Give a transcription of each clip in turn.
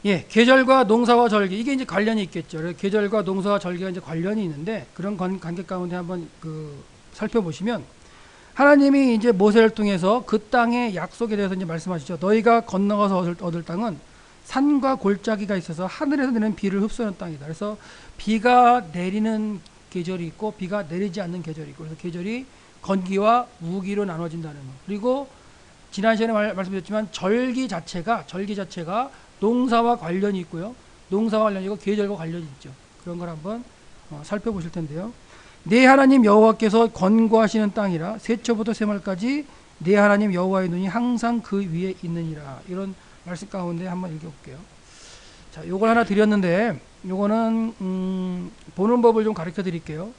예, 계절과 농사와 절기 이게 이제 관련이 있겠죠. 계절과 농사와 절기가 이제 관련이 있는데 그런 관계 가운데 한번 살펴보시면 하나님이 이제 모세를 통해서 그 땅의 약속에 대해서 이제 말씀하시죠. 너희가 건너가서 얻을 땅은 산과 골짜기가 있어서 하늘에서 내리는 비를 흡수하는 땅이다. 그래서 비가 내리는 계절이 있고 비가 내리지 않는 계절이 있고 그래서 계절이 건기와 우기로 나눠진다는 것. 그리고 지난 시간에 말씀드렸지만 절기 자체가 농사와 관련이 있고요. 농사와 관련이 있고 계절과 관련이 있죠. 그런 걸 한번 살펴보실 텐데요. 내 하나님 여호와께서 권고하시는 땅이라 세초부터 세말까지 내 하나님 여호와의 눈이 항상 그 위에 있느니라. 이런 말씀 가운데 한번 읽어볼게요. 자, 요걸 하나 드렸는데 요거는 보는 법을 좀 가르쳐 드릴게요.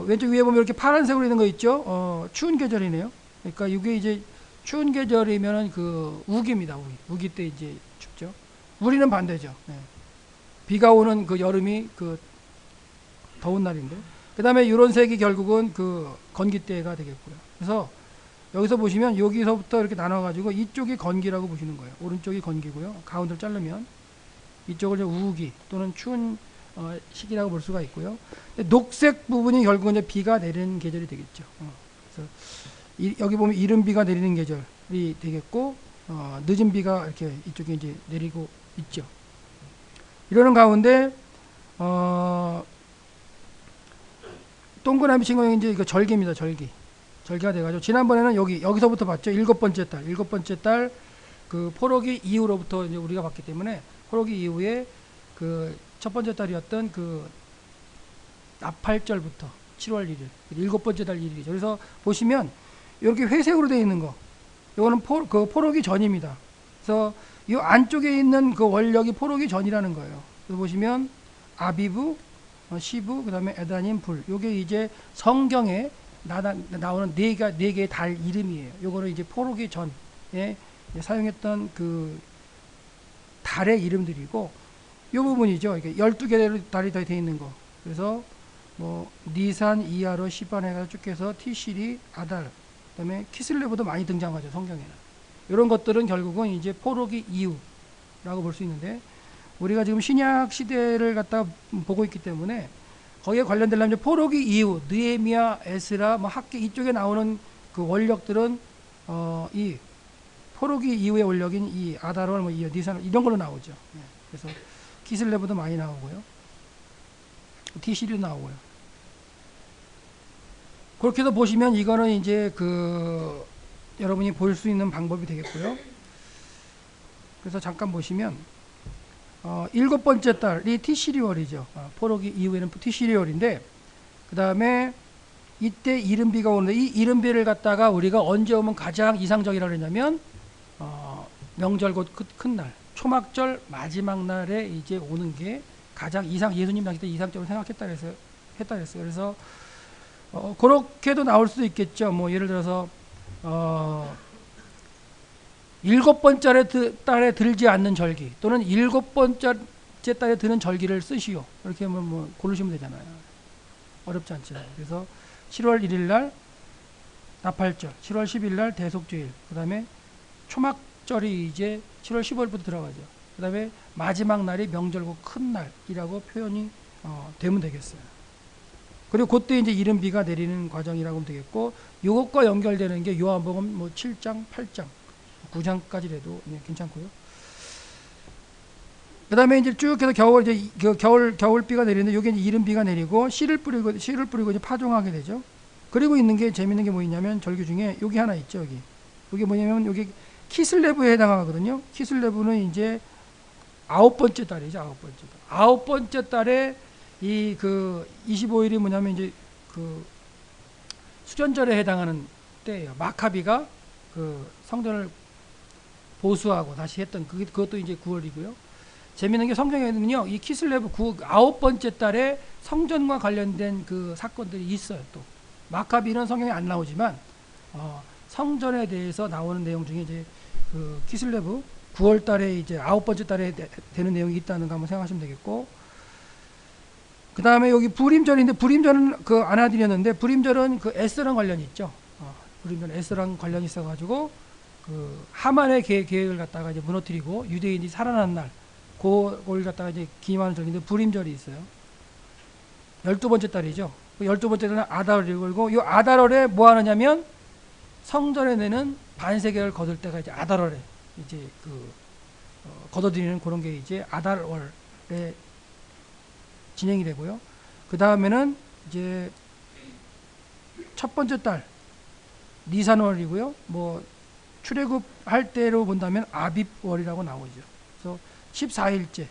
왼쪽 위에 보면 이렇게 파란색으로 있는 거 있죠. 추운 계절이네요. 그러니까 이게 이제 추운 계절이면은 그 우기입니다. 우기 때 이제 춥죠. 우리는 반대죠. 네. 비가 오는 그 여름이 그 더운 날인데. 그 다음에 이런 색이 결국은 그 건기 때가 되겠고요. 그래서 여기서 보시면 여기서부터 이렇게 나눠가지고 이쪽이 건기라고 보시는 거예요. 오른쪽이 건기고요. 가운데를 자르면 이쪽을 우기 또는 추운 시기라고 볼 수가 있고요. 녹색 부분이 결국은 이제 비가 내리는 계절이 되겠죠. 그래서 여기 보면 이른 비가 내리는 계절이 되겠고 늦은 비가 이렇게 이쪽에 이제 내리고 있죠. 이러는 가운데 동그라미 친구는 이제 이거 절기입니다. 절기가 돼가지고 지난번에는 여기서부터 봤죠. 일곱 번째 달 그 포로기 이후로부터 이제 우리가 봤기 때문에 포로기 이후에 그 첫 번째 달이었던 그 나팔절부터 7월 1일 일곱 번째 달 1일이죠. 그래서 보시면 이렇게 회색으로 되어 있는 거 이거는 포로기 전입니다. 그래서 이 안쪽에 있는 그 원력이 포로기 전이라는 거예요. 그래서 보시면 아비브, 시브, 그 다음에 에다님, 불. 요게 이제 성경에 나오는 네 개의 달 이름이에요. 요거는 이제 포로기 전에 사용했던 그 달의 이름들이고, 요 부분이죠. 이게 12개의 달이 다 되어 있는 거. 그래서 뭐 니산, 이하로, 시반 해서 쭉 해서 티시리, 아달, 그 다음에 키슬레브도 많이 등장하죠. 성경에는. 이런 것들은 결국은 이제 포로기 이후라고 볼 수 있는데, 우리가 지금 신약 시대를 갖다 보고 있기 때문에 거기에 관련되려면 이제 포로기 이후, 느헤미야, 에스라, 뭐 학계 이쪽에 나오는 그 원력들은 이 포로기 이후의 원력인 이 아다롤, 뭐 니산 이런 걸로 나오죠. 그래서 키슬레브도 많이 나오고요, 티시리도 나오고요. 그렇게 해서 보시면 이거는 이제 그 여러분이 볼 수 있는 방법이 되겠고요. 그래서 잠깐 보시면 일곱 번째 달이 티시리월이죠. 포로기 이후에는 티시리월인데, 그 다음에 이때 이른비가 오는데, 이 이른비를 갖다가 우리가 언제 오면 가장 이상적이라고 했냐면 명절 곧 큰 날, 초막절 마지막 날에 이제 오는 게 가장 예수님 당시 때 이상적으로 생각했다 그랬어요. 그래서 그렇게도 나올 수도 있겠죠. 뭐 예를 들어서 일곱 번째 달에 들지 않는 절기, 또는 일곱 번째 달에 드는 절기를 쓰시오. 이렇게 하면 뭐 고르시면 되잖아요. 어렵지 않잖아요. 그래서 7월 1일 날 나팔절, 7월 10일 날 대속죄일, 그 다음에 초막절이 이제 7월 15일부터 들어가죠. 그 다음에 마지막 날이 명절고 큰 날이라고 표현이 되면 되겠어요. 그리고 그때 이제 이른 비가 내리는 과정이라고 하면 되겠고, 이것과 연결되는 게 요한복음 뭐 7장, 8장, 9장까지라도 괜찮고요. 그 다음에 이제 쭉 해서 겨울비가 내리는데, 요게 이제 이른 비가 내리고 씨를 뿌리고 이제 파종하게 되죠. 그리고 있는 게 재밌는 게 뭐 있냐면, 절기 중에 여기 하나 있죠. 여기 뭐냐면 여기 키슬레브에 해당하거든요. 키슬레브는 이제 아홉 번째 달이죠. 아홉 번째 달에 이 그 25일이 뭐냐면 이제 그 수전절에 해당하는 때예요. 마카비가 그 성전을 보수하고 다시 했던 그것도 이제 9월이고요. 재미있는 게 성경에는요, 이 키슬레브 아홉 번째 달에 성전과 관련된 그 사건들이 있어요. 또 마카비는 성경에 안 나오지만 성전에 대해서 나오는 내용 중에 이제 그 키슬레브 9월 달에 이제 아홉 번째 달에 되는 내용이 있다는 거 한번 생각하시면 되겠고, 그 다음에 여기 불임절인데, 불임절은 그 안아드렸는데, 불임절은 그 에스랑 관련이 있죠. 불임절은 에스랑 관련이 있어가지고 그 하만의 계획을 갖다가 이제 무너뜨리고 유대인이 살아난 날, 그걸 갖다가 이제 기념하는 절기인데 불임절이 있어요. 12번째 달이죠. 그 12번째 달은 아달월이 걸고, 이 아달월에 뭐 하느냐면 성전에 내는 반세계를 거둘 때가 이제 아달월에 이제 걷어들이는 그런 게 이제 아달월에 진행이 되고요. 그 다음에는 이제 첫 번째 달 니산월이고요. 뭐 출애굽할 때로 본다면 아빕월이라고 나오죠. 그래서 14일째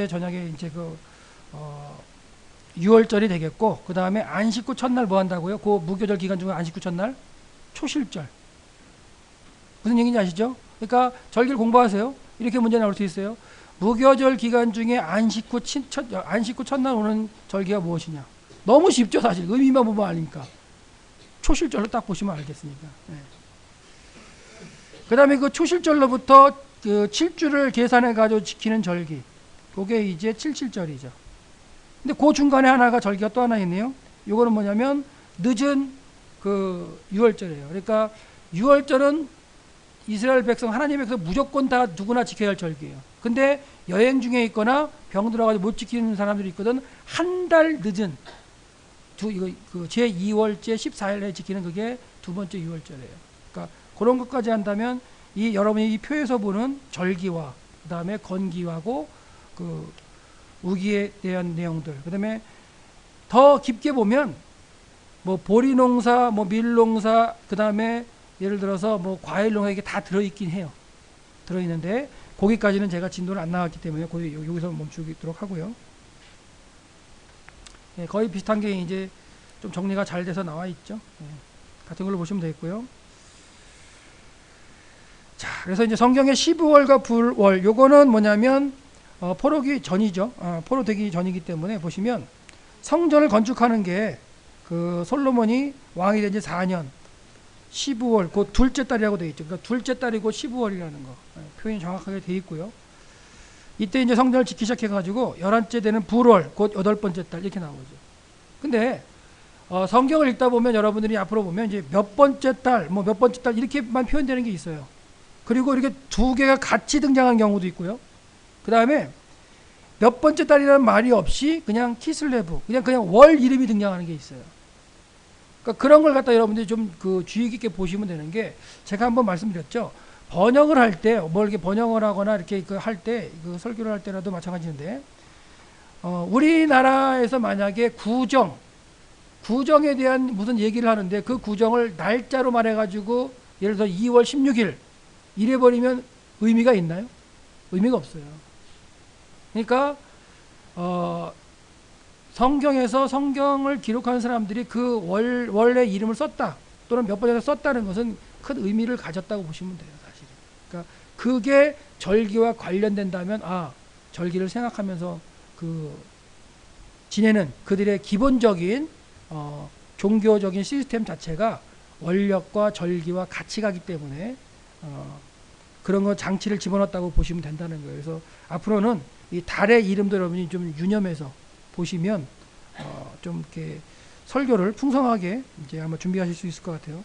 저녁에 이제 6월절이 되겠고, 그 다음에 안식구 첫날 뭐 한다고요? 그 무교절 기간 중에 안식구 첫날 초실절. 무슨 얘기인지 아시죠? 그러니까 절기를 공부하세요. 이렇게 문제 나올 수 있어요. 무교절 기간 중에 안식구 첫날 오는 절기가 무엇이냐? 너무 쉽죠, 사실. 의미만 보면 아니까. 초실절로 딱 보시면 알겠으니까. 네. 그 다음에 그 초실절로부터 그 7주를 계산해 가지고 지키는 절기, 그게 이제 칠칠절이죠. 근데 그 중간에 하나가 절기가 또 하나 있네요. 요거는 뭐냐면 늦은 그 6월절이에요. 그러니까 6월절은 이스라엘 백성, 하나님의 백성 무조건 다 누구나 지켜야 할 절기예요. 근데 여행 중에 있거나 병 들어가지고 못 지키는 사람들이 있거든. 한 달 늦은 제 2월째 14일에 지키는 그게 두 번째 6월절이에요. 그러니까 그런 것까지 한다면 여러분이 이 표에서 보는 절기와 그 다음에 건기하고 그 우기에 대한 내용들, 그 다음에 더 깊게 보면 뭐 보리농사, 뭐 밀농사, 그 다음에 예를 들어서 뭐 과일농사, 이게 다 들어있긴 해요. 들어있는데 거기까지는 제가 진도를 안 나왔기 때문에 여기서 멈추도록 하고요. 예, 거의 비슷한 게 이제 좀 정리가 잘 돼서 나와 있죠. 예, 같은 걸로 보시면 되겠고요. 자, 그래서 이제 성경의 12월과 불월, 요거는 뭐냐면 포로기 전이죠. 포로되기 전이기 때문에 보시면 성전을 건축하는 게 그 솔로몬이 왕이 된 지 4년 15월, 그 둘째 달이라고 되어 있죠. 그러니까 둘째 달이고 15월이라는 거, 표현이 정확하게 되어 있고요. 이때 이제 성전을 짓기 시작해가지고 11째 되는 불월, 곧 8번째 달 이렇게 나오죠. 근데 성경을 읽다 보면 여러분들이 앞으로 보면 이제 몇 번째 달, 뭐 몇 번째 달 이렇게만 표현되는 게 있어요. 그리고 이렇게 두 개가 같이 등장하는 경우도 있고요. 그 다음에 몇 번째 달이라는 말이 없이 그냥 키슬레브, 그냥 월 이름이 등장하는 게 있어요. 그러니까 그런 걸 갖다 여러분들이 좀 주의 깊게 보시면 되는 게, 제가 한번 말씀드렸죠. 번역을 할 때, 뭐 이렇게 번역을 하거나 이렇게 할 때, 설교를 할 때라도 마찬가지인데, 우리나라에서 만약에 구정에 대한 무슨 얘기를 하는데 그 구정을 날짜로 말해가지고 예를 들어 2월 16일 이래버리면 의미가 있나요? 의미가 없어요. 그러니까 성경에서 성경을 기록하는 사람들이 그 원래 이름을 썼다 또는 몇 번이나 썼다는 것은 큰 의미를 가졌다고 보시면 돼요, 사실. 그러니까 그게 절기와 관련된다면 절기를 생각하면서 지내는 그들의 기본적인 종교적인 시스템 자체가 원력과 절기와 같이 가기 때문에 그런 거 장치를 집어넣었다고 보시면 된다는 거예요. 그래서 앞으로는 이 달의 이름도 여러분이 좀 유념해서 보시면 좀 이렇게 설교를 풍성하게 이제 아마 준비하실 수 있을 것 같아요.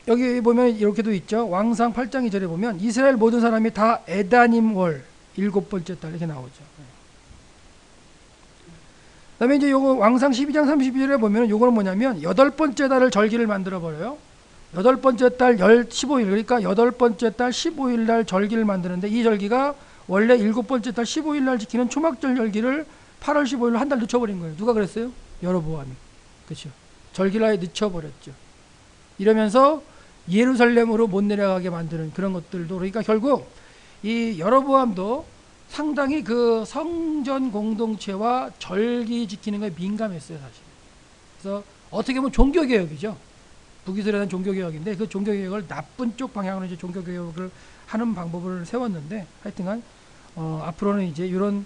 여기 보면 이렇게도 있죠. 왕상 8장 2절에 보면 이스라엘 모든 사람이 다 에다님 월 7번째 달 이렇게 나오죠. 그 다음에 이제 요거 왕상 12장 32절에 보면 요거는 뭐냐면 8번째 달을 절기를 만들어 버려요. 8번째 달 15일, 그러니까 8번째 달 15일 날 절기를 만드는데, 이 절기가 원래 7번째 달 15일 날 지키는 초막절 절기를 8월 15일로 한 달 늦춰버린 거예요. 누가 그랬어요? 여로보암이. 그렇죠. 절기를 아예 늦춰버렸죠. 이러면서 예루살렘으로 못 내려가게 만드는 그런 것들도, 그러니까 결국 이 여로보암도 상당히 그 성전 공동체와 절기 지키는 거에 민감했어요, 사실. 그래서 어떻게 보면 종교개혁이죠. 북이스라엘은 종교개혁인데 그 종교개혁을 나쁜 쪽 방향으로 이제 종교개혁을 하는 방법을 세웠는데, 하여튼간 앞으로는 이제 이런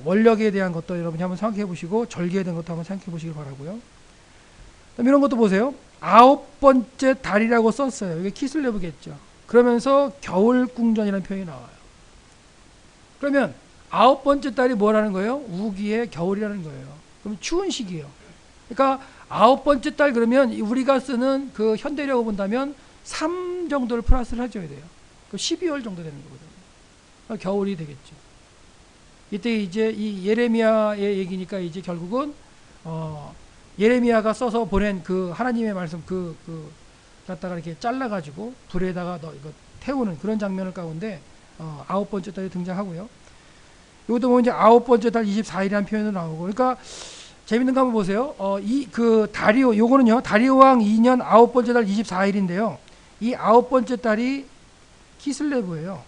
원력에 대한 것도 여러분이 한번 생각해 보시고 절기에 대한 것도 한번 생각해 보시길 바라고요. 이런 것도 보세요. 9번째 달이라고 썼어요. 이게 키슬레브겠죠. 그러면서 겨울궁전이라는 표현이 나와요. 그러면 9번째 달이 뭐라는 거예요? 우기의 겨울이라는 거예요. 그럼 추운 시기예요. 그러니까 아홉 번째 달 그러면 우리가 쓰는 그 현대력으로 본다면 3 정도를 플러스를 해줘야 돼요. 그 12월 정도 되는 거거든요. 겨울이 되겠죠. 이때 이제 이 예레미야의 얘기니까 이제 결국은 예레미야가 써서 보낸 그 하나님의 말씀 갖다가 이렇게 잘라가지고 불에다가 이거 태우는 그런 장면을 가운데 아홉 번째 달이 등장하고요. 이것도 보면 이제 아홉 번째 달 24일이라는 표현도 나오고, 그러니까 재밌는 거 한번 보세요. 이 그 다리오, 요거는요 다리오 왕 2년 아홉 번째 달 24일인데요. 이 아홉 번째 달이 키슬레브예요.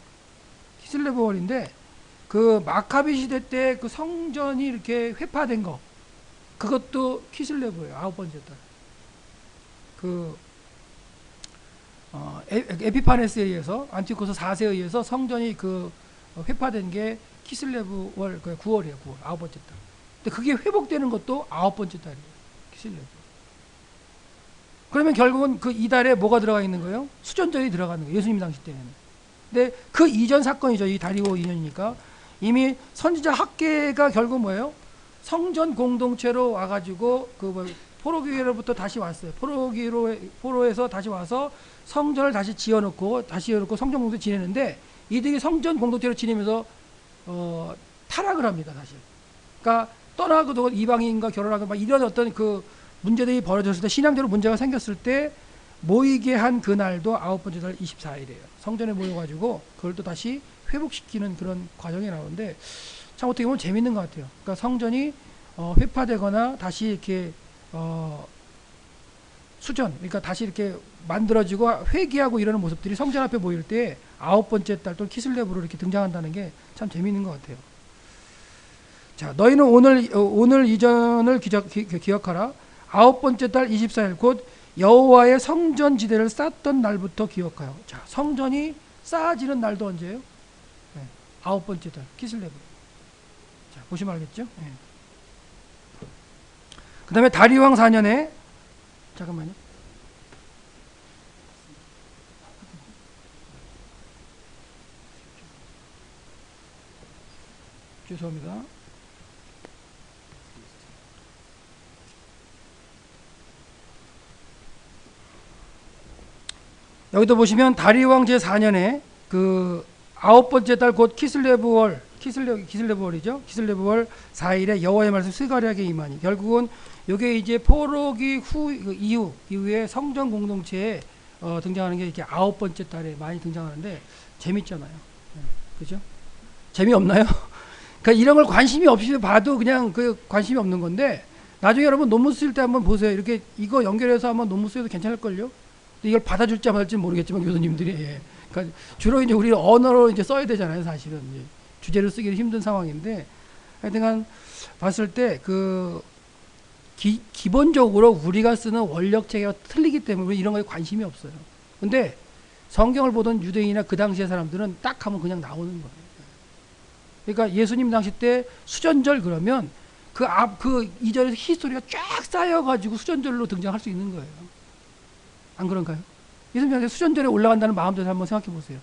키슬레브월인데 그 마카비 시대 때 그 성전이 이렇게 회파된 거, 그것도 키슬레브예요. 아홉 번째 달. 그 에피파네스에 의해서 안티오코스 4세에 의해서 성전이 그 회파된 게 키슬레브월 그 9월이에요. 9월 아홉 번째 달. 근데 그게 회복되는 것도 아홉 번째 달이에요. 키슬레브. 그러면 결국은 그 이달에 뭐가 들어가 있는 거예요? 수전절이 들어가는 거예요. 예수님 당시 때는. 근데 그 이전 사건이죠. 이 다리오 2년이니까 이미 선지자 학계가 결국 뭐예요? 성전 공동체로 와가지고 그 포로기로부터 다시 왔어요. 포로에서 다시 와서 성전을 다시 지어놓고 성전 공동체 지내는데, 이들이 성전 공동체로 지내면서 타락을 합니다. 다시. 그러니까 떠나고도 이방인과 결혼하고 막 이런 어떤 그 문제들이 벌어졌을 때, 신앙적으로 문제가 생겼을 때 모이게 한 그날도 아홉 번째 달 24일이에요. 성전에 모여가지고 그걸 또 다시 회복시키는 그런 과정이 나오는데, 참 어떻게 보면 재밌는 것 같아요. 그러니까 성전이 회파되거나 다시 이렇게 수전, 그러니까 다시 이렇게 만들어지고 회개하고 이러는 모습들이 성전 앞에 모일 때 아홉 번째 달 또는 키슬레브로 이렇게 등장한다는 게 참 재밌는 것 같아요. 자, 너희는 오늘 이전을 기억하라. 아홉 번째 달 24일 곧 여호와의 성전 지대를 쌓던 날부터 기억하여. 자, 성전이 쌓아지는 날도 언제예요? 네, 아홉 번째 달 키슬레브. 자, 보시면 알겠죠? 네. 그 다음에 다리왕 4년에, 잠깐만요. 죄송합니다. 여기도 보시면 다리왕 제4년에 그 아홉 번째 달 곧 키슬레브월이죠. 키슬레브월 4일에 여호와의 말씀 스가랴에게 임하니. 결국은 이게 이제 포로기 이후에 성전 공동체에 등장하는 게 이렇게 아홉 번째 달에 많이 등장하는데 재밌잖아요. 네, 그죠? 재미없나요? 그러니까 이런 걸 관심이 없이 봐도 그냥 그 관심이 없는 건데, 나중에 여러분 논문 쓸 때 한번 보세요. 이렇게 이거 연결해서 한번 논문 써도 괜찮을걸요? 이걸 받아줄지 안 받아줄지 모르겠지만 교수님들이, 예. 그러니까 주로 이제 우리 언어로 이제 써야 되잖아요. 사실은 이제 주제를 쓰기도 힘든 상황인데, 하여튼간 봤을 때 그 기본적으로 우리가 쓰는 원력 체계가 틀리기 때문에 이런 거에 관심이 없어요. 근데 성경을 보던 유대인이나 그 당시의 사람들은 딱 하면 그냥 나오는 거예요. 그러니까 예수님 당시 때 수전절 그러면 그 이전에서 히스토리가 쫙 쌓여가지고 수전절로 등장할 수 있는 거예요. 안 그런가요? 예수님한테 수전절에 올라간다는 마음대로 한번 생각해 보세요.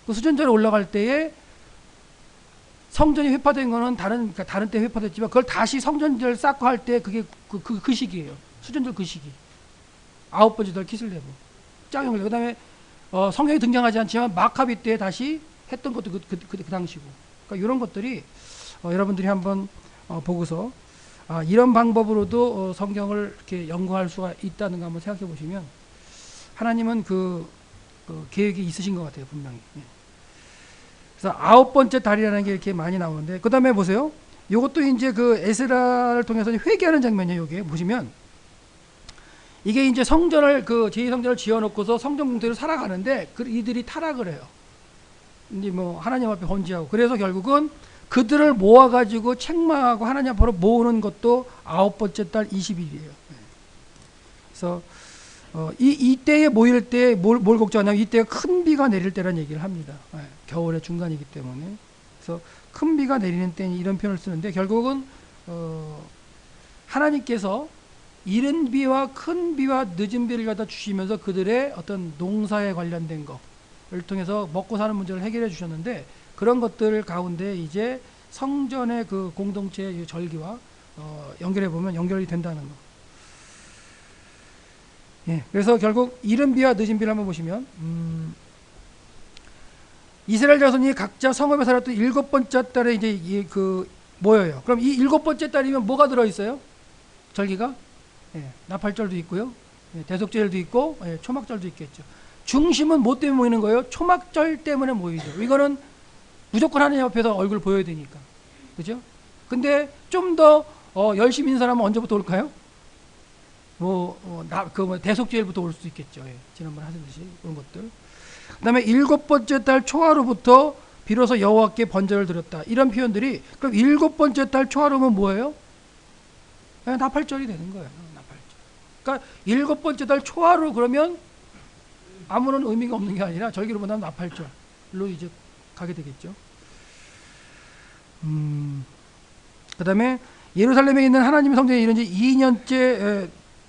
그 수전절에 올라갈 때에 성전이 회파된 거는 다른 때 회파됐지만, 그걸 다시 성전절 쌓고 할 때 그게 그 시기예요. 수전절 그 시기. 아홉 번째 달 키슬레브. 짱 연결. 그 다음에 성경이 등장하지 않지만 마카비 때 다시 했던 것도 그 당시고. 그러니까 이런 것들이 여러분들이 한번 보고서 이런 방법으로도 성경을 이렇게 연구할 수가 있다는 거 한번 생각해 보시면, 하나님은 그 계획이 있으신 것 같아요, 분명히. 그래서 아홉 번째 달이라는 게 이렇게 많이 나오는데, 그 다음에 보세요. 이것도 이제 그 에스라를 통해서 회개하는 장면이에요. 이게 보시면 이게 이제 성전을 제2성전을 지어놓고서 성전 공동체로 살아가는데 이들이 타락을 해요. 이제 뭐 하나님 앞에 번제하고, 그래서 결국은 그들을 모아가지고 책망하고 하나님 앞으로 모으는 것도 아홉 번째 달 20일이에요. 그래서 이때에 모일 때 뭘 걱정하냐면, 이때가 큰 비가 내릴 때라는 얘기를 합니다. 겨울의 중간이기 때문에. 그래서 큰 비가 내리는 때니 이런 표현을 쓰는데, 결국은 하나님께서 이른 비와 큰 비와 늦은 비를 갖다 주시면서 그들의 어떤 농사에 관련된 것을 통해서 먹고 사는 문제를 해결해 주셨는데, 그런 것들 가운데 이제 성전의 그 공동체의 절기와 연결해 보면 연결이 된다는 거. 예, 그래서 결국 이른 비와 늦은 비를 한번 보시면 이스라엘 자손이 각자 성읍에 살았던 일곱 번째 달에 이제 그 모여요. 그럼 이 일곱 번째 달이면 뭐가 들어 있어요? 절기가 예, 나팔절도 있고요, 예, 대속절도 있고, 예, 초막절도 있겠죠. 중심은 뭐 때문에 모이는 거예요? 초막절 때문에 모이죠. 이거는 무조건 하나님 앞에서 얼굴 보여야 되니까, 그죠? 근데 좀 더 열심히 있는 사람은 언제부터 올까요? 대속절부터 올 수 있겠죠. 예, 지난번에 하셨듯이 그런 것들. 그다음에 일곱 번째 달 초하루부터 비로소 여호와께 번제를 드렸다. 이런 표현들이, 그럼 일곱 번째 달 초하루면 뭐예요? 나팔절이 되는 거예요. 나팔절. 그러니까 일곱 번째 달 초하루 그러면 아무런 의미가 없는 게 아니라 절기로 보면 나팔절로 이제 가게 되겠죠. 그다음에 예루살렘에 있는 하나님의 성전이 이런 지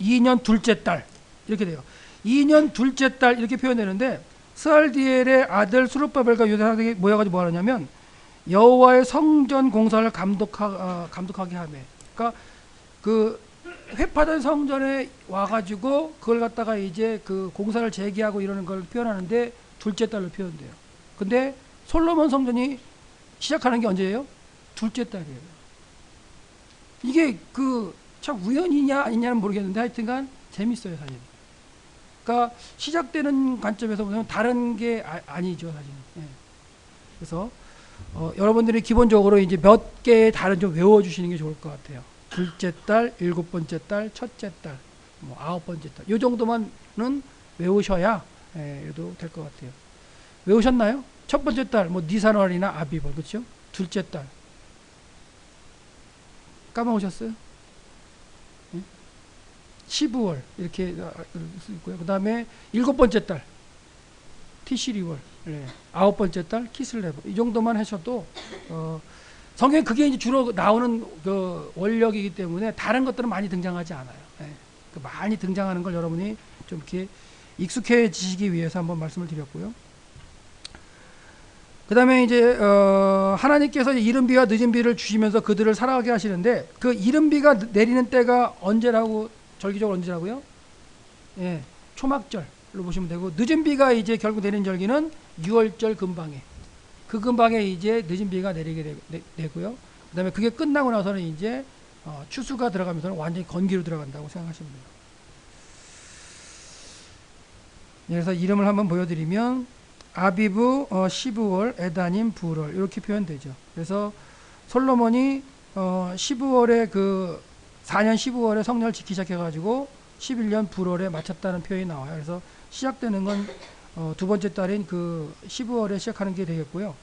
2년 둘째 달 이렇게 돼요. 2년 둘째 달 이렇게 표현되는데, 스알디엘의 아들 스룹바벨과 유다사들이 모여가지고 뭐 하냐면 여호와의 성전 공사를 감독하게 하며, 그러니까 그 회파된 성전에 와가지고 그걸 갖다가 이제 그 공사를 재개하고 이러는 걸 표현하는데 둘째 달로 표현돼요. 근데 솔로몬 성전이 시작하는 게 언제예요? 둘째 달이에요. 이게 그 참 우연이냐 아니냐는 모르겠는데 하여튼간 재밌어요, 사실. 그러니까 시작되는 관점에서 보면 다른 게 아니죠, 사실. 예. 그래서 여러분들이 기본적으로 이제 몇 개의 달은 좀 외워주시는 게 좋을 것 같아요. 둘째 달, 일곱 번째 달, 첫째 달, 뭐 아홉 번째 달, 요 정도만은 외우셔야 해도 될 것 같아요. 외우셨나요? 첫 번째 달, 뭐 니산월이나 아비벌, 그렇죠? 둘째 달 까먹으셨어요? 예? 12월 이렇게 있고요. 그 다음에 일곱 번째 달 티시리월, 예. 아홉 번째 달 키슬레브, 이 정도만 하셔도 성경에 그게 이제 주로 나오는 그 원력이기 때문에 다른 것들은 많이 등장하지 않아요. 예. 그 많이 등장하는 걸 여러분이 좀 이렇게 익숙해지시기 위해서 한번 말씀을 드렸고요. 그 다음에 이제 하나님께서 이른 비와 늦은 비를 주시면서 그들을 살아가게 하시는데, 그 이른 비가 내리는 때가 언제라고, 절기적으로 언제라고요? 예, 초막절로 보시면 되고, 늦은 비가 이제 결국 내리는 절기는 6월절 근방에, 그 근방에 이제 늦은 비가 내리게 되고요. 그 다음에 그게 끝나고 나서는 이제 추수가 들어가면서는 완전히 건기로 들어간다고 생각하시면 돼요. 그래서 이름을 한번 보여드리면 아비브, 시브월, 에다님, 부월 이렇게 표현되죠. 그래서 솔로몬이 12월에 그 4년 12월에 성전을 짓기 시작해가지고 11년 불월에 마쳤다는 표현이 나와요. 그래서 시작되는 건 두 번째 달인 그 12월에 시작하는 게 되겠고요.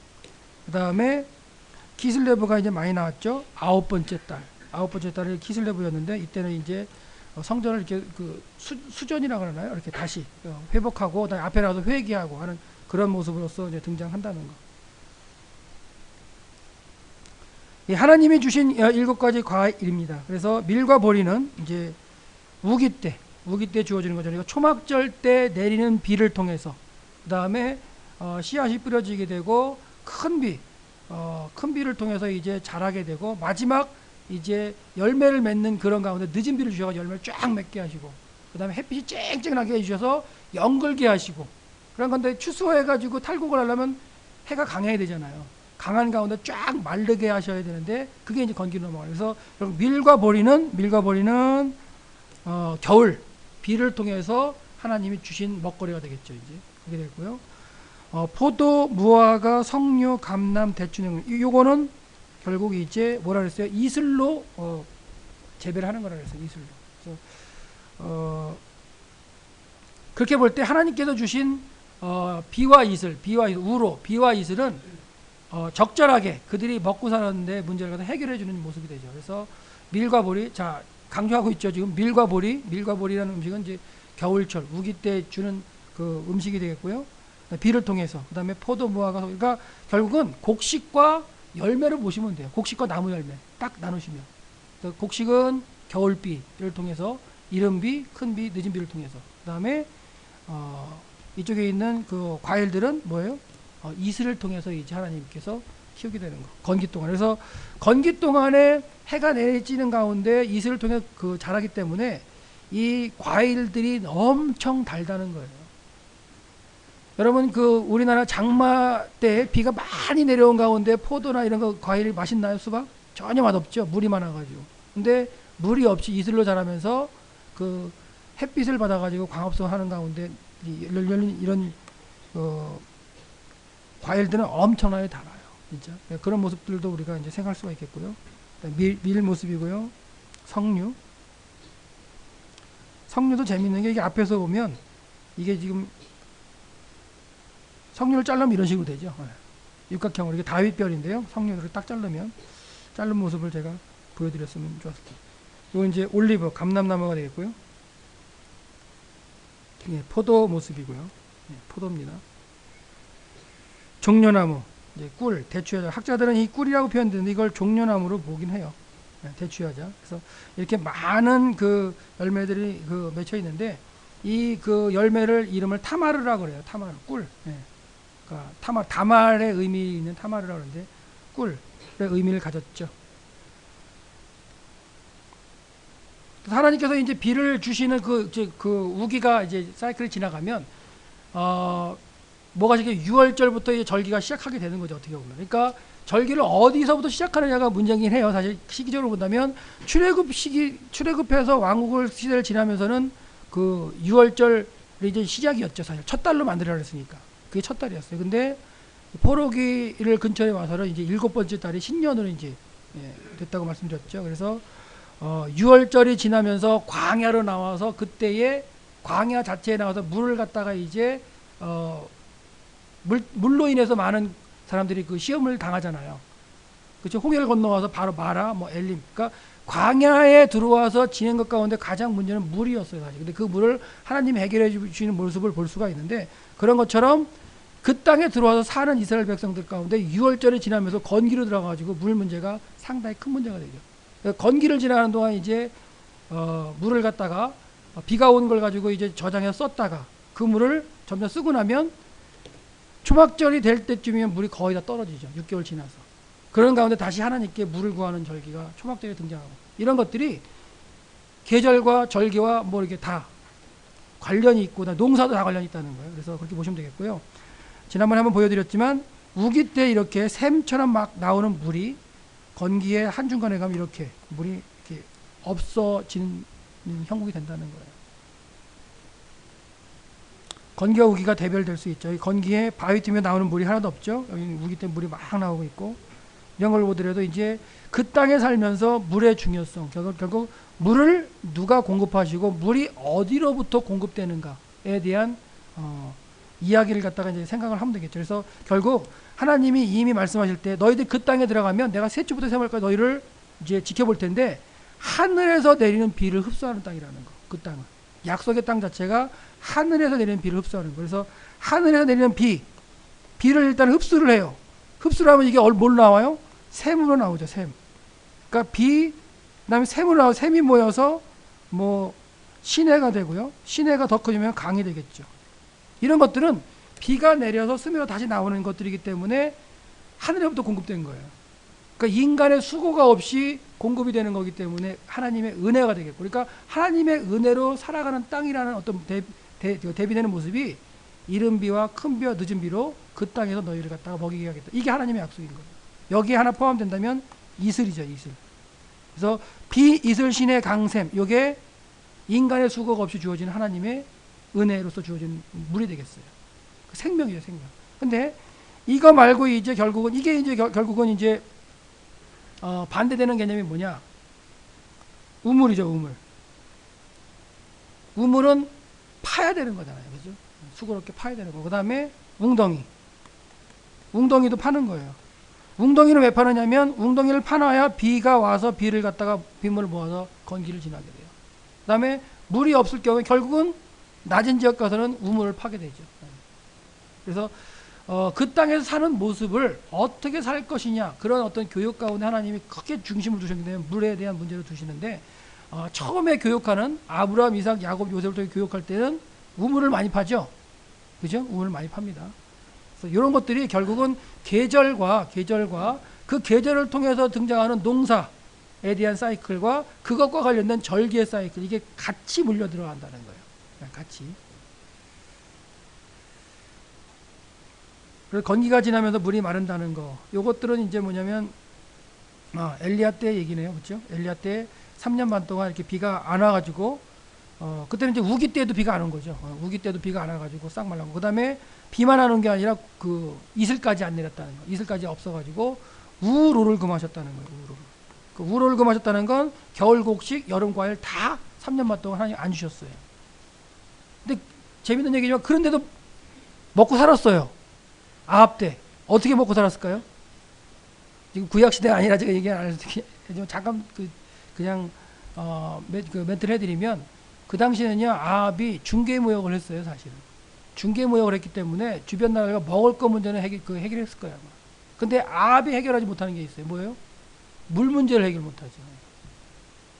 그 다음에 키슬레브가 이제 많이 나왔죠. 아홉 번째 달이 키슬레브였는데, 이때는 이제 성전을 이렇게 그 수전이라고 그러나요? 이렇게 다시 회복하고, 그다음에 앞에 나와서 회개하고 하는 그런 모습으로서 이제 등장한다는 거. 하나님이 주신 7가지 과일입니다. 그래서 밀과 보리는 이제 우기 때 주어지는 거죠. 그러니까 초막절 때 내리는 비를 통해서, 그 다음에 씨앗이 뿌려지게 되고 큰 비를 통해서 이제 자라게 되고, 마지막 이제 열매를 맺는 그런 가운데 늦은 비를 주셔서 열매를 쫙 맺게 하시고, 그 다음에 햇빛이 쨍쨍하게 해주셔서 영글게 하시고, 그런 건데 추수해가지고 탈곡을 하려면 해가 강해야 되잖아요. 강한 가운데 쫙 마르게 하셔야 되는데, 그게 이제 건기로 넘어가요. 그래서 밀과 보리는 겨울 비를 통해서 하나님이 주신 먹거리가 되겠죠. 이제 그게 되고요. 포도, 무화과, 석류, 감람, 대추, 요거는 결국 이제 뭐라 그랬어요? 이슬로 재배를 하는 거라 그랬어요. 이슬로. 그래서 그렇게 볼 때 하나님께서 주신 비와 이슬, 비와 이슬은 적절하게 그들이 먹고 사는데 문제를 갖다 해결해 주는 모습이 되죠. 그래서 밀과 보리, 자 강조하고 있죠. 지금 밀과 보리라는 음식은 이제 겨울철 우기 때 주는 그 음식이 되겠고요. 비를 통해서, 그 다음에 포도, 무화과, 그러니까 결국은 곡식과 열매를 보시면 돼요. 곡식과 나무 열매 딱 나누시면, 곡식은 겨울비를 통해서, 이른 비, 큰 비, 늦은 비를 통해서, 그 다음에 이쪽에 있는 그 과일들은 뭐예요? 이슬을 통해서 이제 하나님께서 키우게 되는 거. 건기 동안. 그래서 건기 동안에 해가 내리쬐는 가운데 이슬을 통해 그 자라기 때문에 이 과일들이 엄청 달다는 거예요. 여러분 그 우리나라 장마 때 비가 많이 내려온 가운데 포도나 이런 거 과일이 맛있나요? 수박? 전혀 맛없죠. 물이 많아가지고. 근데 물이 없이 이슬로 자라면서 그 햇빛을 받아가지고 광합성 하는 가운데 이런 과일들은 엄청나게 달아요. 진짜 그런 모습들도 우리가 이제 생각할 수가 있겠고요. 밀 모습이고요. 석류도 재밌는 게 이게 앞에서 보면 이게 지금 석류를 자르면 이런 식으로 되죠. 육각형으로 이게 다윗별인데요. 석류를 딱 자른 모습을 제가 보여드렸으면 좋았을 텐데. 이거 이제 올리브 감람나무가 되겠고요. 예, 포도 모습이고요. 예, 포도입니다. 종려나무, 이제 꿀, 대추여자. 학자들은 이 꿀이라고 표현되는데 이걸 종려나무로 보긴 해요. 예, 대추여자. 그래서 이렇게 많은 그 열매들이 그 맺혀 있는데 이 그 열매를 이름을 타마르라고 그래요. 타마르, 꿀. 예. 그러니까 다말의 의미 있는 타마르라고 하는데 꿀의 의미를 가졌죠. 하나님께서 이제 비를 주시는 그 우기가 이제 사이클이 지나가면 뭐가 이게 6월절부터 이제 절기가 시작하게 되는 거죠. 어떻게 보면. 그러니까 절기를 어디서부터 시작하느냐가 문제긴 해요. 사실 시기적으로 본다면 출애굽해서 왕국을 시대를 지나면서는 그 6월절이 이제 시작이었죠. 사실 첫 달로 만들어야 했으니까 그게 첫 달이었어요. 근데 포로기를 근처에 와서는 이제 7번째 달이 신년으로 이제 됐다고 말씀드렸죠. 그래서 6월절이 지나면서 광야로 나와서 그때에 광야 자체에 나와서 물을 갖다가 이제 물로 인해서 많은 사람들이 그 시험을 당하잖아요. 그렇죠. 홍해를 건너와서 바로 마라, 뭐 엘림. 그러니까 광야에 들어와서 지낸 것 가운데 가장 문제는 물이었어요, 사실. 근데 그 물을 하나님이 해결해 주시는 모습을 볼 수가 있는데 그런 것처럼 그 땅에 들어와서 사는 이스라엘 백성들 가운데 6월절이 지나면서 건기로 들어가가지고 물 문제가 상당히 큰 문제가 되죠. 건기를 지나가는 동안 이제 물을 갖다가 비가 온 걸 가지고 이제 저장해서 썼다가 그 물을 점점 쓰고 나면 초막절이 될 때쯤이면 물이 거의 다 떨어지죠. 6개월 지나서. 그런 가운데 다시 하나님께 물을 구하는 절기가 초막절에 등장하고 이런 것들이 계절과 절기와 뭐 이렇게 다 관련이 있고 농사도 다 관련이 있다는 거예요. 그래서 그렇게 보시면 되겠고요. 지난번에 한번 보여드렸지만 우기 때 이렇게 샘처럼 막 나오는 물이 건기에 한중간에 가면 이렇게 물이 이렇게 없어지는 형국이 된다는 거예요. 건기와 우기가 대별될 수 있죠. 건기에 바위 틈에 나오는 물이 하나도 없죠. 여기 우기 때 물이 막 나오고 있고 이런 걸 보더라도 이제 그 땅에 살면서 물의 중요성 결국 물을 누가 공급하시고 물이 어디로부터 공급되는가에 대한 이야기를 갖다가 이제 생각을 하면 되겠죠. 그래서 결국 하나님이 이미 말씀하실 때 너희들 그 땅에 들어가면 내가 셋째부터 셈할까지 너희를 이제 지켜볼 텐데 하늘에서 내리는 비를 흡수하는 땅이라는 거. 그 땅은 약속의 땅 자체가 하늘에서 내리는 비를 흡수하는 거. 그래서 하늘에서 내리는 비를 일단 흡수를 해요. 흡수를 하면 이게 뭘로 나와요? 샘으로 나오죠. 샘. 그러니까 그다음에 샘으로 나와서 샘이 모여서 뭐 시내가 되고요. 시내가 더 커지면 강이 되겠죠. 이런 것들은 비가 내려서 스며서 다시 나오는 것들이기 때문에 하늘에부터 공급된 거예요. 그러니까 인간의 수고가 없이 공급이 되는 거기 때문에 하나님의 은혜가 되겠고, 그러니까 하나님의 은혜로 살아가는 땅이라는 어떤 대비되는 모습이 이른 비와 큰 비와 늦은 비로 그 땅에서 너희를 갖다가 먹이게 하겠다. 이게 하나님의 약속인 거예요. 여기에 하나 포함된다면 이슬이죠, 이슬. 그래서 비, 이슬, 신의 강샘, 이게 인간의 수고가 없이 주어지는 하나님의 은혜로서 주어진 물이 되겠어요. 생명이에요, 생명. 근데 이거 말고 이제 결국은 이게 이제 결국은 이제 반대되는 개념이 뭐냐? 우물이죠, 우물. 우물은 파야 되는 거잖아요, 그죠? 수고롭게 파야 되는 거. 그 다음에 웅덩이도 파는 거예요. 웅덩이는 왜 파느냐면 웅덩이를 파놔야 비가 와서 비를 갖다가 빗물을 모아서 건기를 지나게 돼요. 그 다음에 물이 없을 경우에 결국은 낮은 지역 가서는 우물을 파게 되죠. 그래서 그 땅에서 사는 모습을 어떻게 살 것이냐, 그런 어떤 교육 가운데 하나님이 크게 중심을 두셨기 때문에 물에 대한 문제를 두시는데 처음에 교육하는 아브라함, 이삭, 야곱, 요셉을 통해 교육할 때는 우물을 많이 파죠. 그죠? 우물을 많이 팝니다. 그래서 이런 것들이 결국은 계절과 그 계절을 통해서 등장하는 농사, 대한 사이클과 그것과 관련된 절기의 사이클, 이게 같이 물려 들어간다는 거예요. 같이. 그래서 건기가 지나면서 물이 마른다는 거. 요것들은 이제 뭐냐면 엘리야 때 얘기네요. 그렇죠? 엘리야 때 3년 반 동안 이렇게 비가 안 와가지고 그때는 이제 우기 때도 비가 안 온 거죠. 우기 때도 비가 안 와가지고 싹 말라고. 그 다음에 비만 안 온 게 아니라 그 이슬까지 안 내렸다는 거. 이슬까지 없어가지고 우로를 금하셨다는 거예요. 우로를. 그 우로를 금하셨다는 건 겨울 곡식, 여름 과일 다 3년 반 동안 하나님 안 주셨어요. 근데 재밌는 얘기지만 그런데도 먹고 살았어요. 아합 때 어떻게 먹고 살았을까요? 지금 구약 시대가 아니라 제가 얘기 안 해서 잠깐 그냥 그 멘트를 해드리면 그 당시에는요 아합이 중개무역을 했어요. 사실은 중개무역을 했기 때문에 주변 나라가 먹을 거 문제는 해결했을 거예요. 아마. 근데 아합이 해결하지 못하는 게 있어요. 뭐예요? 물 문제를 해결 못하죠.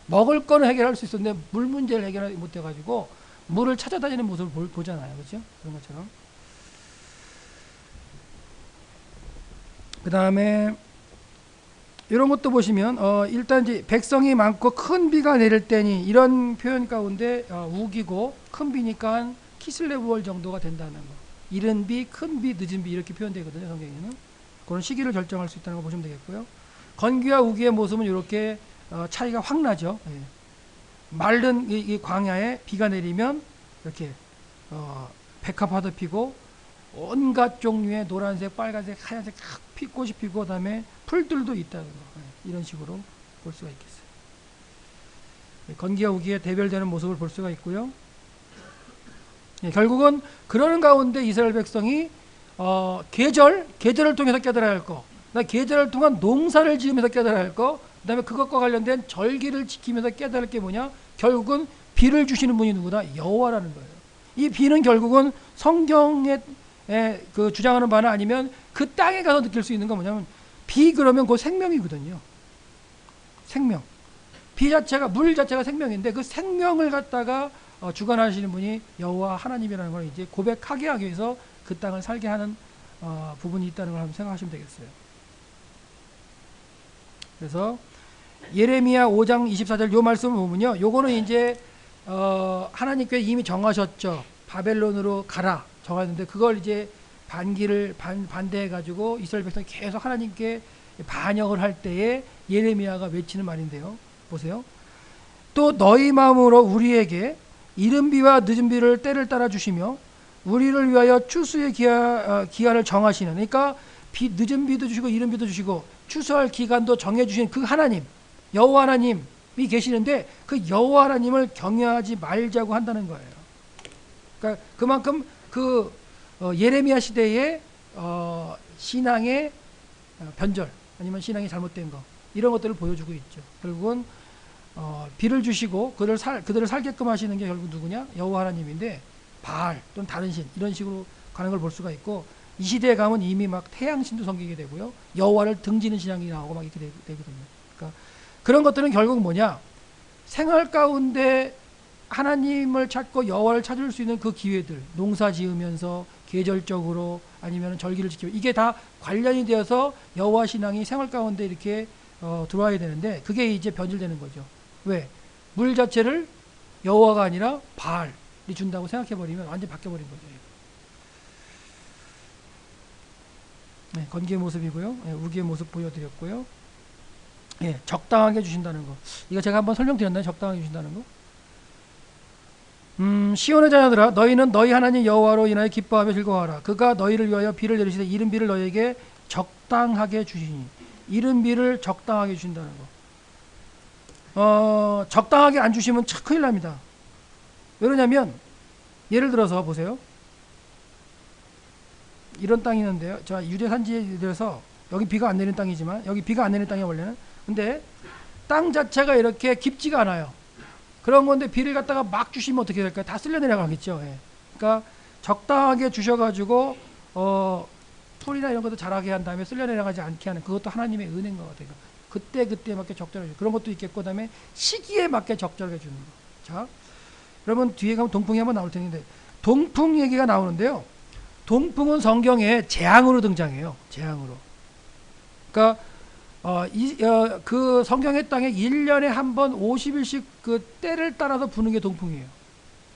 먹을 거는 해결할 수 있었는데 물 문제를 해결하지 못해가지고 물을 찾아다니는 모습을 보잖아요. 그렇죠? 그런 것처럼. 그 다음에 이런 것도 보시면 일단 이제 백성이 많고 큰 비가 내릴 때니 이런 표현 가운데 우기고 큰 비니까 키슬레브월 정도가 된다는 거. 이른 비, 큰 비, 늦은 비 이렇게 표현되거든요. 성경에는. 그런 시기를 결정할 수 있다는 거 보시면 되겠고요. 건기와 우기의 모습은 이렇게 차이가 확 나죠. 예. 마른 이 광야에 비가 내리면 이렇게 백합화도 피고 온갖 종류의 노란색, 빨간색, 하얀색 꽃이 피고 그다음에 풀들도 있다는 거. 이런 식으로 볼 수가 있겠어요. 건기와 우기에 대별되는 모습을 볼 수가 있고요. 결국은 그러는 가운데 이스라엘 백성이 계절을 통해서 깨달아야 할 거, 계절을 통한 농사를 지으면서 깨달아야 할 거, 그다음에 그것과 관련된 절기를 지키면서 깨달을 게 뭐냐? 결국은 비를 주시는 분이 누구다? 여호와라는 거예요. 이 비는 결국은 성경에 그 주장하는 바는 아니면 그 땅에 가서 느낄 수 있는 건 뭐냐면 비 그러면 그 생명이거든요. 생명. 비 자체가 물 자체가 생명인데 그 생명을 갖다가 주관하시는 분이 여호와 하나님이라는 걸 이제 고백하게 하기 위해서 그 땅을 살게 하는 부분이 있다는 걸 한번 생각하시면 되겠어요. 그래서 예레미야 5장 24절 요 말씀을 보면요. 요거는 이제 하나님께 이미 정하셨죠. 바벨론으로 가라 정하는데 그걸 이제 반대해 가지고 이스라엘 백성이 계속 하나님께 반역을 할 때에 예레미야가 외치는 말인데요. 보세요. 또 너희 마음으로 우리에게 이른 비와 늦은 비를 때를 따라 주시며 우리를 위하여 추수의 기한을 정하시는, 그러니까 늦은 비도 주시고 이른 비도 주시고 추수할 기간도 정해 주신 그 하나님, 여호와 하나님이 계시는데 그 여호와 하나님을 경외하지 말자고 한다는 거예요. 그러니까 그만큼 그 예레미야 시대의 신앙의 변절 아니면 신앙이 잘못된 거 이런 것들을 보여주고 있죠. 결국은 비를 주시고 그들을 살게끔 하시는 게 결국 누구냐? 여호와 하나님인데 바알 또는 다른 신 이런 식으로 가는 걸 볼 수가 있고 이 시대에 가면 이미 막 태양신도 섬기게 되고요. 여호와를 등지는 신앙이 나오고 막 이렇게 되거든요. 그러니까 그런 것들은 결국 뭐냐? 생활 가운데 하나님을 찾고 여호와를 찾을 수 있는 그 기회들, 농사 지으면서 계절적으로 아니면 절기를 지키면 이게 다 관련이 되어서 여호와 신앙이 생활 가운데 이렇게 들어와야 되는데 그게 이제 변질되는 거죠. 왜? 물 자체를 여호와가 아니라 바알이 준다고 생각해버리면 완전히 바뀌어버린 거죠. 네, 건기의 모습이고요. 네, 우기의 모습 보여드렸고요. 네, 적당하게 주신다는 거. 이거 제가 한번 설명드렸나요? 적당하게 주신다는 거? 시온의 자녀들아 너희는 너희 하나님 여호와로 인하여 기뻐하며 즐거워하라. 그가 너희를 위하여 비를 내리시되 이른 비를 너희에게 적당하게 주시니 이른 비를 적당하게 주신다는 거. 적당하게 안 주시면 참 큰일 납니다. 왜냐면 예를 들어서 보세요. 이런 땅이 있는데요. 자, 유대 산지에 들어서 여기 비가 안 내리는 땅이지만 여기 비가 안 내리는 땅이에요 원래는. 근데 땅 자체가 이렇게 깊지가 않아요. 그런 건데 비를 갖다가 막 주시면 어떻게 될까요? 다 쓸려 내려가겠죠. 예. 그러니까 적당하게 주셔가지고 풀이나 이런 것도 자라게 한 다음에 쓸려 내려가지 않게 하는 그것도 하나님의 은혜인 것 같아요. 그때 맞게 적절하게 주는 그런 것도 있겠고 그다음에 시기에 맞게 적절하게 주는 거. 자, 여러분 뒤에 가면 동풍이 한번 나올 텐데 동풍 얘기가 나오는데요. 동풍은 성경에 재앙으로 등장해요. 재앙으로. 그러니까 그 성경의 땅에 1년에 한 번 50일씩 그 때를 따라서 부는 게 동풍이에요.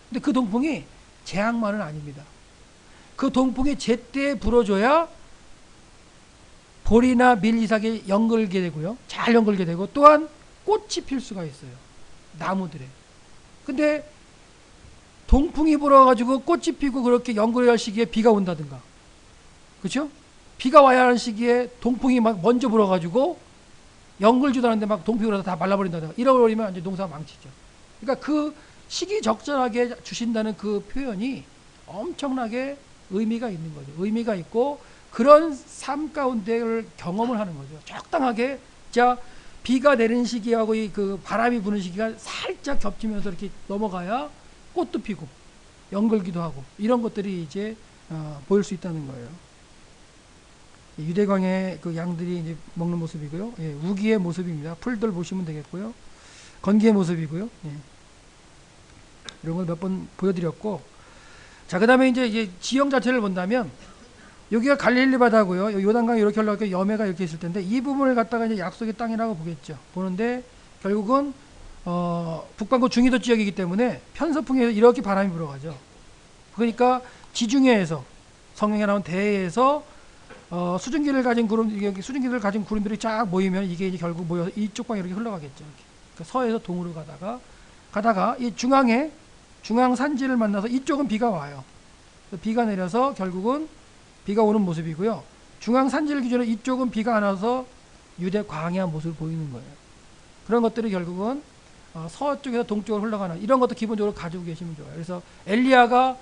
근데 그 동풍이 재앙만은 아닙니다. 그 동풍이 제때에 불어줘야 보리나 밀 이삭이 연글게 되고요. 잘 연글게 되고, 또한 꽃이 필 수가 있어요. 나무들에. 근데 동풍이 불어가지고 꽃이 피고 그렇게 연글해야 할 시기에 비가 온다든가. 그렇죠? 비가 와야 하는 시기에 동풍이 막 먼저 불어가지고 연글지도 않은데 막 동풍이 불어서 다 말라버린다든가. 이러버리면 이제 농사가 망치죠. 그러니까 그 시기적절하게 주신다는 그 표현이 엄청나게 의미가 있는 거죠. 의미가 있고, 그런 삶 가운데를 경험을 하는 거죠. 적당하게, 자, 비가 내리는 시기하고 이 그 바람이 부는 시기가 살짝 겹치면서 이렇게 넘어가야 꽃도 피고 연글기도 하고, 이런 것들이 이제 보일 수 있다는 거예요. 유대광의 그 양들이 이제 먹는 모습이고요. 예, 우기의 모습입니다. 풀들 보시면 되겠고요. 건기의 모습이고요. 예. 이런 걸 몇 번 보여드렸고, 자, 그 다음에 이제 지형 자체를 본다면, 여기가 갈릴리 바다고요. 요단강이 이렇게 흘러가고 여매가 이렇게 있을 텐데, 이 부분을 갖다가 이제 약속의 땅이라고 보겠죠. 보는데 결국은 북반구 중위도 지역이기 때문에 편서풍에서 이렇게 바람이 불어가죠. 그러니까 지중해에서, 성경에 나온 대해에서 수증기를 가진 수증기를 가진 구름들이 쫙 모이면 이게 이제 결국 모여서 이쪽 방에 이렇게 흘러가겠죠. 이렇게. 그러니까 서에서 동으로 가다가 이 중앙 산지를 만나서 이쪽은 비가 와요. 비가 내려서 결국은 비가 오는 모습이고요. 중앙 산지를 기준으로 이쪽은 비가 안 와서 유대 광야 모습을 보이는 거예요. 그런 것들이 결국은 서쪽에서 동쪽으로 흘러가는, 이런 것도 기본적으로 가지고 계시면 좋아요. 그래서 엘리야가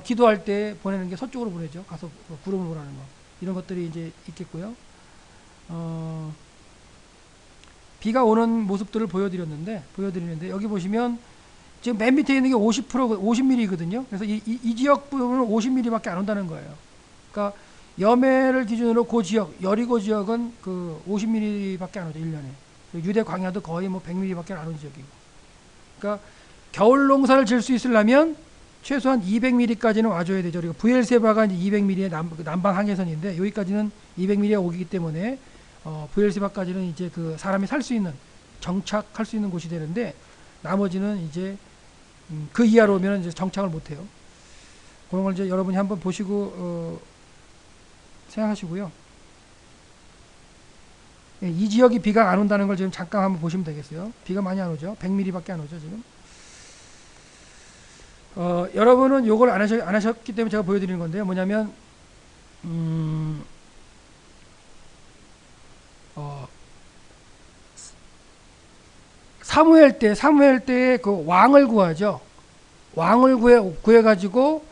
기도할 때 보내는 게 서쪽으로 보내죠. 가서 구름을 보라는 거. 이런 것들이 이제 있겠고요. 비가 오는 모습들을 보여드리는데 여기 보시면 지금 맨 밑에 있는 게 50mm거든요. 그래서 이 지역 부분은 50mm밖에 안 온다는 거예요. 그러니까 여매를 기준으로 그 지역, 여리고 지역은 그 50mm밖에 안 오죠, 1년에. 유대 광야도 거의 뭐 100mm밖에 안 오는 지역이고. 그러니까 겨울 농사를 지을 수 있으려면 최소한 200mm까지는 와줘야 되죠. 그리고 부엘세바가 이제 200mm의 남방 항해선인데, 여기까지는 200mm가 오기 때문에 부엘세바까지는 이제 그 사람이 살 수 있는, 정착할 수 있는 곳이 되는데, 나머지는 이제 그 이하로 오면 이제 정착을 못 해요. 그런 걸 이제 여러분이 한번 보시고 생각하시고요. 예, 이 지역이 비가 안 온다는 걸 지금 잠깐 한번 보시면 되겠어요. 비가 많이 안 오죠. 100mm밖에 안 오죠, 지금. 여러분은 요걸 안 하셨기 때문에 제가 보여드리는 건데요. 뭐냐면, 사무엘 때에 그 왕을 구하죠. 왕을 구해가지고,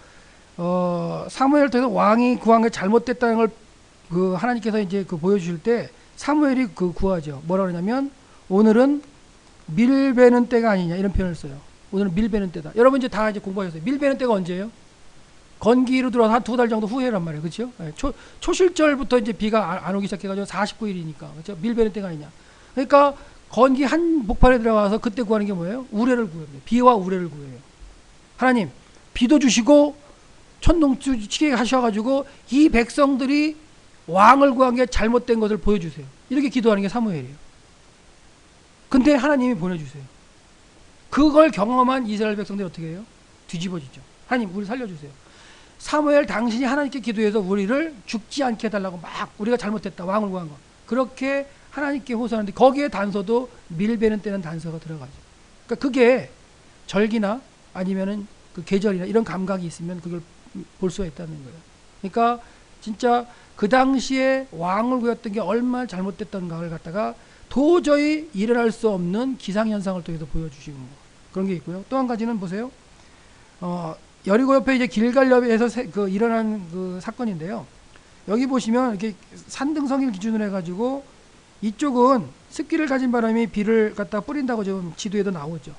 사무엘 때에서 왕이 구한 게 잘못됐다는 걸 그 하나님께서 이제 그 보여주실 때 사무엘이 그 구하죠. 뭐라 그러냐면, 오늘은 밀 베는 때가 아니냐, 이런 표현을 써요. 오늘은 밀 베는 때다. 여러분 이제 다 이제 공부하셨어요. 밀 베는 때가 언제예요? 건기로 들어와서 한 2달 정도 후에란 말이에요. 그렇죠? 초실절부터 이제 비가 안 오기 시작해가지고 49일이니까. 그렇죠? 밀 베는 때가 아니냐. 그러니까 건기 한 복판에 들어가서 그때 구하는 게 뭐예요? 우레를 구해요. 비와 우레를 구해요. 하나님, 비도 주시고 천둥도 치게 하셔가지고 이 백성들이 왕을 구한 게 잘못된 것을 보여주세요. 이렇게 기도하는 게 사무엘이에요. 근데 하나님이 보내주세요. 그걸 경험한 이스라엘 백성들이 어떻게 해요? 뒤집어지죠. 하나님, 우리 살려주세요. 사무엘 당신이 하나님께 기도해서 우리를 죽지 않게 해달라고 막, 우리가 잘못했다, 왕을 구한 거. 그렇게 하나님께 호소하는데, 거기에 단서도 밀베는 때는 단서가 들어가죠. 그러니까 그게 절기나 아니면은 그 계절이나 이런 감각이 있으면 그걸 볼 수가 있다는 거예요. 그러니까 진짜 그 당시에 왕을 구했던 게 얼마나 잘못됐던가를 갖다가 도저히 일어날 수 없는 기상현상을 통해서 보여주시는 거. 그런 게 있고요. 또 한 가지는 보세요. 여리고 옆에 이제 길갈협에서 그 일어난 그 사건인데요. 여기 보시면 이렇게 산등성일 기준으로 해가지고 이쪽은 습기를 가진 바람이 비를 갖다 뿌린다고 지금 지도에도 나오죠.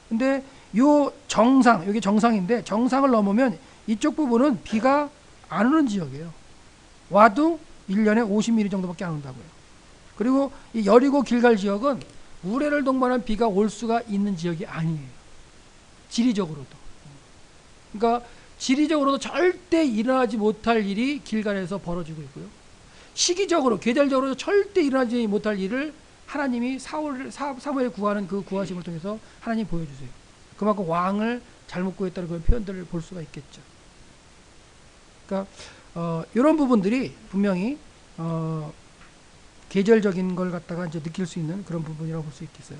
근데 요 정상, 여기 정상인데, 정상을 넘으면 이쪽 부분은 비가 안 오는 지역이에요. 와도 1년에 50mm 정도밖에 안 온다고요. 그리고 이 여리고 길갈 지역은 우레를 동반한 비가 올 수가 있는 지역이 아니에요. 지리적으로도. 그러니까 지리적으로도 절대 일어나지 못할 일이 길갈에서 벌어지고 있고요. 시기적으로 계절적으로 절대 일어나지 못할 일을 하나님이 사무엘에 구하는 그 구하심을 통해서 하나님 보여주세요. 그만큼 왕을 잘못 구했다는 그런 표현들을 볼 수가 있겠죠. 그러니까 이런 부분들이 분명히 계절적인 걸 갖다가 이제 느낄 수 있는 그런 부분이라고 볼 수 있겠어요.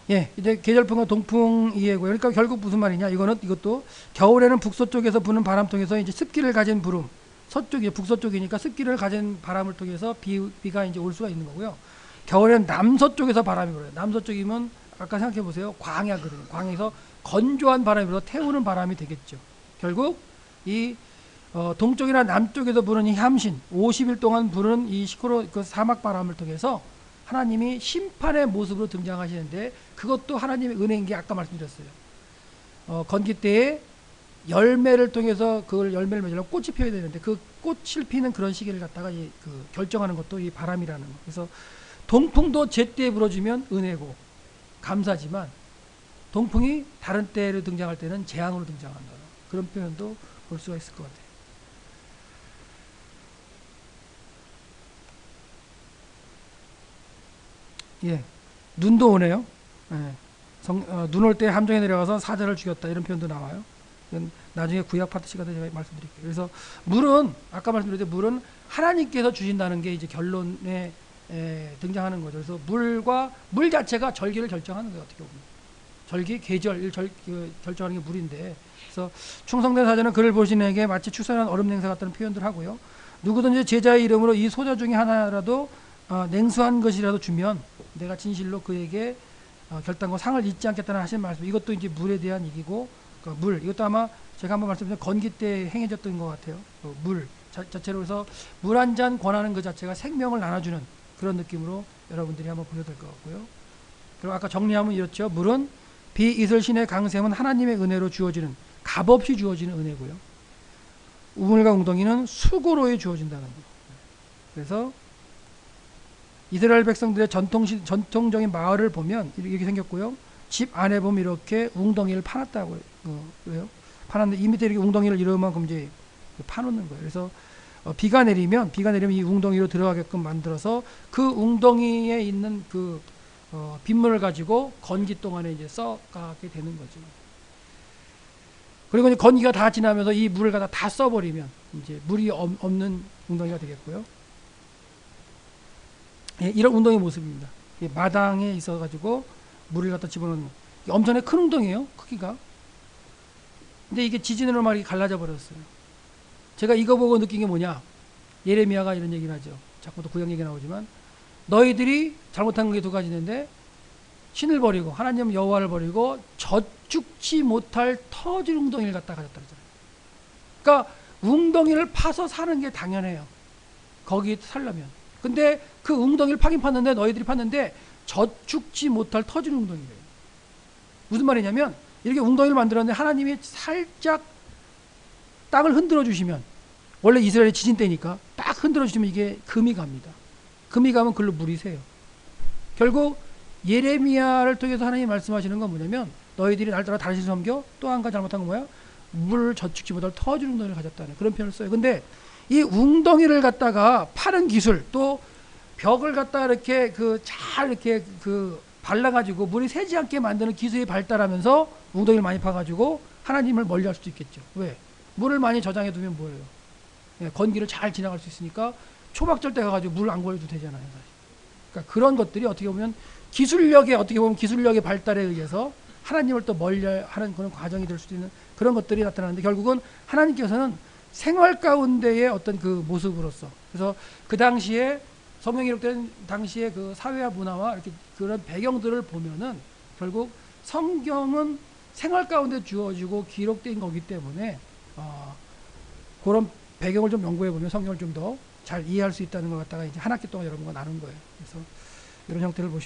예, 이제 계절풍과 동풍 이해고요. 그러니까 결국 무슨 말이냐? 이것도 겨울에는 북서쪽에서 부는 바람 통해서 이제 습기를 가진 구름, 서쪽이 북서쪽이니까 습기를 가진 바람을 통해서 비가 이제 올 수가 있는 거고요. 겨울에는 남서쪽에서 바람이 불어요. 남서쪽이면 아까 생각해 보세요. 광야거든요. 광야에서 건조한 바람이 불어 태우는 바람이 되겠죠. 결국 이 동쪽이나 남쪽에서 부는 이 함신 50일 동안 부는 이 시코로 그 사막 바람을 통해서 하나님이 심판의 모습으로 등장하시는데 그것도 하나님의 은혜인 게 아까 말씀드렸어요. 건기 때에 열매를 통해서 그걸 열매를 맺으려면 꽃이 피어야 되는데 그 꽃을 피는 그런 시기를 갖다가 결정하는 것도 이 바람이라는 거. 그래서 동풍도 제때에 불어주면 은혜고 감사지만 동풍이 다른 때로 등장할 때는 재앙으로 등장한다. 그런 표현도 볼 수가 있을 것 같아요. 예, 눈도 오네요. 예, 눈 올 때 함정에 내려가서 사자를 죽였다 이런 표현도 나와요. 이건 나중에 구약 파트 시간에 제가 말씀드릴게요. 그래서 물은 아까 말씀드렸듯이 물은 하나님께서 주신다는 게 이제 결론에 등장하는 거죠. 그래서 물 자체가 절기를 결정하는 거예요. 어떻게 보면 절기 계절 결정하는 게 물인데 그래서 충성된 사자는 그를 보시는에게 마치 추선한 얼음 냉사 같다는 표현들 하고요. 누구든지 제자의 이름으로 이 소자 중에 하나라도 냉수한 것이라도 주면 내가 진실로 그에게 결단과 상을 잊지 않겠다는 하신 말씀. 이것도 이제 물에 대한 얘기고 그러니까 물 이것도 아마 제가 한번 말씀드린 건기 때 행해졌던 것 같아요. 물 자체로 해서 물 한 잔 권하는 그 자체가 생명을 나눠주는 그런 느낌으로 여러분들이 한번 보셔야 될 것 같고요. 그리고 아까 정리하면 이렇죠. 물은 비 이슬 신의 강샘은 하나님의 은혜로 주어지는 값없이 주어지는 은혜고요. 우물과 웅덩이는 수고로에 주어진다는 거. 그래서 이스라엘 백성들의 전통적인 마을을 보면 이렇게 생겼고요. 집 안에 보면 이렇게 웅덩이를 파놨다고 그래요. 파놨는데 이 밑에 이렇게 웅덩이를 이러면 그럼 이제 파놓는 거예요. 그래서 비가 내리면 이 웅덩이로 들어가게끔 만들어서 그 웅덩이에 있는 그 빗물을 가지고 건기 동안에 이제 써가게 되는 거죠. 그리고 이제 건기가 다 지나면서 이 물을 갖다 다 써버리면 이제 물이 없는 웅덩이가 되겠고요. 예, 이런 웅덩이 모습입니다. 마당에 있어가지고 물을 갖다 집어넣는 엄청나게 큰 웅덩이에요. 크기가. 근데 이게 지진으로 막 갈라져 버렸어요. 제가 이거 보고 느낀 게 뭐냐? 예레미야가 이런 얘기를 하죠. 자꾸 또 구약 얘기 나오지만 너희들이 잘못한 게 두 가지 있는데 신을 버리고 하나님 여호와를 버리고 젖죽지 못할 터질 웅덩이를 갖다 가졌다 그러잖아요. 그러니까 웅덩이를 파서 사는 게 당연해요. 거기 살려면. 근데 그 웅덩이를 파긴 팠는데 너희들이 팠는데 젖죽지 못할 터진 웅덩이래요. 무슨 말이냐면 이렇게 웅덩이를 만들었는데 하나님이 살짝 땅을 흔들어 주시면 원래 이스라엘의 지진 때니까 딱 흔들어 주시면 이게 금이 갑니다. 금이 가면 글로 물이 새요. 결국 예레미야를 통해서 하나님이 말씀하시는 건 뭐냐면 너희들이 날 따라 다른 신 섬겨 또 한 가지 잘못한 건 뭐야? 물을 젖죽지 못할 터진 웅덩이를 가졌다는 그런 표현을 써요. 근데 이 웅덩이를 갖다가 파는 기술 또 벽을 갖다 이렇게 잘 이렇게 발라가지고 물이 새지 않게 만드는 기술이 발달하면서 웅덩이를 많이 파가지고 하나님을 멀리할 수도 있겠죠. 왜? 물을 많이 저장해 두면 뭐예요? 예, 건기를 잘 지나갈 수 있으니까 초막절 때 가가지고 물 안 걸려도 되잖아요. 사실. 그러니까 그런 것들이 어떻게 보면 기술력의 발달에 의해서 하나님을 또 멀리하는 그런 과정이 될 수도 있는 그런 것들이 나타나는데 결국은 하나님께서는 생활 가운데의 어떤 그 모습으로서 그래서 그 당시에 성경이 기록된 당시의 그 사회와 문화와 이렇게 그런 배경들을 보면은 결국 성경은 생활 가운데 주어지고 기록된 거기 때문에 그런 배경을 좀 연구해 보면 성경을 좀 더 잘 이해할 수 있다는 걸 갖다가 이제 한 학기 동안 여러분과 나눈 거예요. 그래서 이런 형태를 보시면